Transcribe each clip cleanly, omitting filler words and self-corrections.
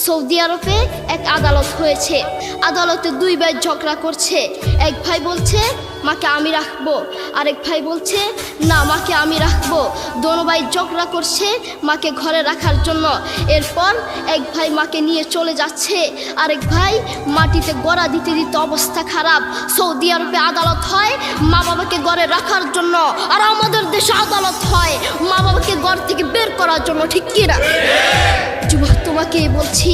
Saudi আরবে এক আদালত হয়েছে। আদালতে দুই ভাই ঝগড়া করছে। এক ভাই বলছে মাকে আমি রাখবো, আরেক ভাই বলছে না মাকে আমি রাখবো। দোনো ভাই ঝগড়া করছে মাকে ঘরে রাখার জন্য। এরপর এক ভাই মাকে নিয়ে চলে যাচ্ছে, আরেক ভাই মাটিতে গড়া দিতে দিতে অবস্থা খারাপ। সৌদি আরবে আদালত হয় মা বাবাকে ঘরে রাখার জন্য, আর আমাদের দেশে আদালত হয় মা বাবাকে ঘর থেকে বের করার জন্য, ঠিক কিনা? যুবক, তোমাকে বলছি,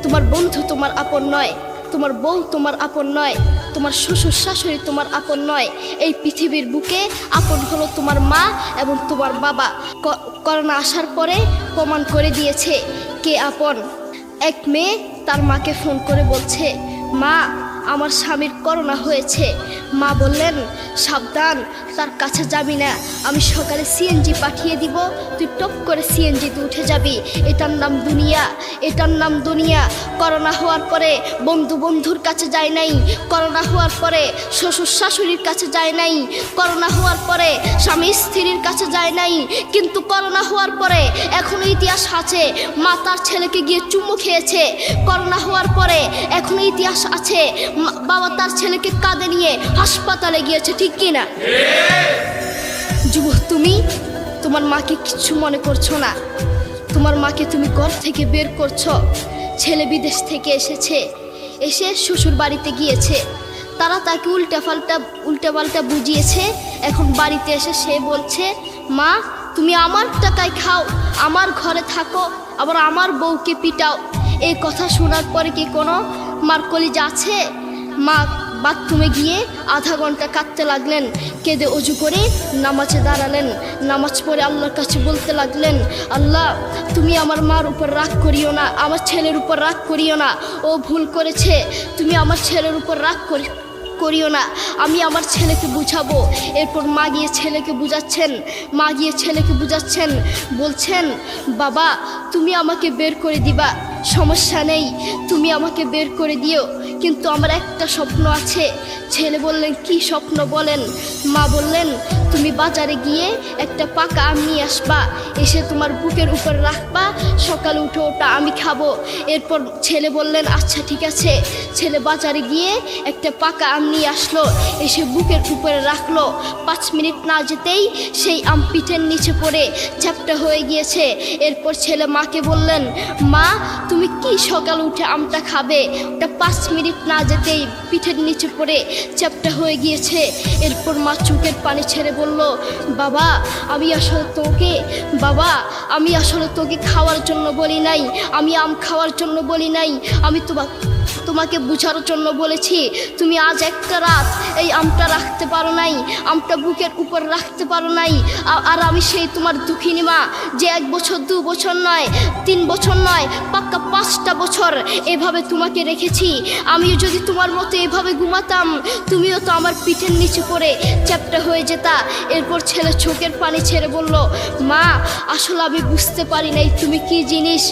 তোমার বন্ধু তোমার আপন নয়, তোমার বউ তোমার আপন নয়, তোমার শ্বশুর শাশুড়ি তোমার আপন নয়। এই পৃথিবীর বুকে আপন হলো তোমার মা এবং তোমার বাবা। করোনা আসার পরে প্রমাণ করে দিয়েছে কে আপন। এক মেয়ে তার মাকে ফোন করে বলছে, মা আমার স্বামীর করোনা হয়েছে। মা বললেন সাবধান, তার কাছে যাবি না, আমি সকালে সিএনজি পাঠিয়ে দিব, তুই টপ করে সিএনজিতে উঠে যাবি। এটার নাম দুনিয়া, এটার নাম দুনিয়া। করোনা হওয়ার পরে বন্ধুর কাছে যায় নাই, করোনা হওয়ার পরে শ্বশুর শাশুড়ির কাছে যায় নাই, করোনা হওয়ার পরে স্বামী স্ত্রীর কাছে যায় নাই, কিন্তু করোনা হওয়ার পরে এখনো ইতিহাস আছে মা তার ছেলেকে গিয়ে চুমু খেয়েছে। করোনা হওয়ার পরে এখনো ইতিহাস আছে বাবা তার ছেলেকে কাঁধে নিয়ে হাসপাতালে গিয়েছে, ঠিক কিনা? যুবক, তুমি তোমার মাকে কিচ্ছু মনে করছো না। তোমার মাকে তুমি ঘর থেকে বের করছো। ছেলে বিদেশ থেকে এসেছে, এসে শ্বশুর বাড়িতে গিয়েছে, তারা তাকে উল্টাপাল্টা বুঝিয়েছে। এখন বাড়িতে এসে সে বলছে, মা তুমি আমার টাকায় খাও, আমার ঘরে থাকো, আবার আমার বউকে পিটাও। এই কথা শোনার পরে কি কোনো মার কলিজা আছে? মা বাথরুমে গিয়ে আধা ঘন্টা কাঁদতে লাগলেন। কেঁদে অজু করে নামাজে দাঁড়ালেন। নামাজ পড়ে আল্লাহর কাছে বলতে লাগলেন, আল্লাহ তুমি আমার মার উপর রাগ করিও না, আমার ছেলের উপর রাগ করিও না, ও ভুল করেছে, তুমি আমার ছেলের উপর রাগ করিও না, আমি আমার ছেলেকে বুঝাবো। এরপর মা গিয়ে ছেলেকে বুঝাচ্ছেন, বলছেন বাবা তুমি আমাকে বের করে দিবা, সমস্যা নেই, তুমি আমাকে বের করে দিও, কিন্তু আমার একটা স্বপ্ন আছে। ছেলে বললেন কি স্বপ্ন বলেন? মা বললেন তুমি বাজারে গিয়ে একটা পাকা আম নিয়ে আসবা, এসে তোমার বুকের উপর রাখবা, সকালে উঠে ওটা আমি খাবো। এরপর ছেলে বললেন আচ্ছা ঠিক আছে। ছেলে বাজারে গিয়ে একটা পাকা আম নিয়ে আসলো, এসে বুকের উপরে রাখলো। 5 মিনিট না যেতেই সেই আম পিঠের নিচে পড়ে চ্যাপ্টা হয়ে গিয়েছে। এরপর ছেলে মাকে বললেন, মা তুমি কি সকালে উঠে আমটা খাবে? ওটা 5 মিনিট না যেতেই পিঠের নিচে পড়ে চ্যাপ্টা হয়ে গিয়েছে। এরপর মা চোখের পানি ছেড়ে বলল, বাবা আমি আসলে তোকে খাওয়ার জন্য বলি নাই, আমি আম খাওয়ার জন্য বলি নাই, আমি তোমাকে বুঝার জন্য বলেছি। তুমি আজ একটা রাত এই আমটা রাখতে পারো নাই, আমটা বুকের উপর রাখতে পারো নাই, আর আমি সেই তোমার দুঃখিনী মা যে 1 বছর 2 বছর নয় 3 বছর নয় পাক্কা 5টা বছর এভাবে তোমাকে রেখেছি। আমিও যদি তোমার মতো এভাবে ঘুমাতাম, তুমিও তো আমার পিঠের নিচে পড়ে চ্যাপ্টা হয়ে যেতা। এরপর ছেলে চোখের পানি ছেড়ে বলল, মা আসলে আমি বুঝতে পারি নাই তুমি কি জিনিস।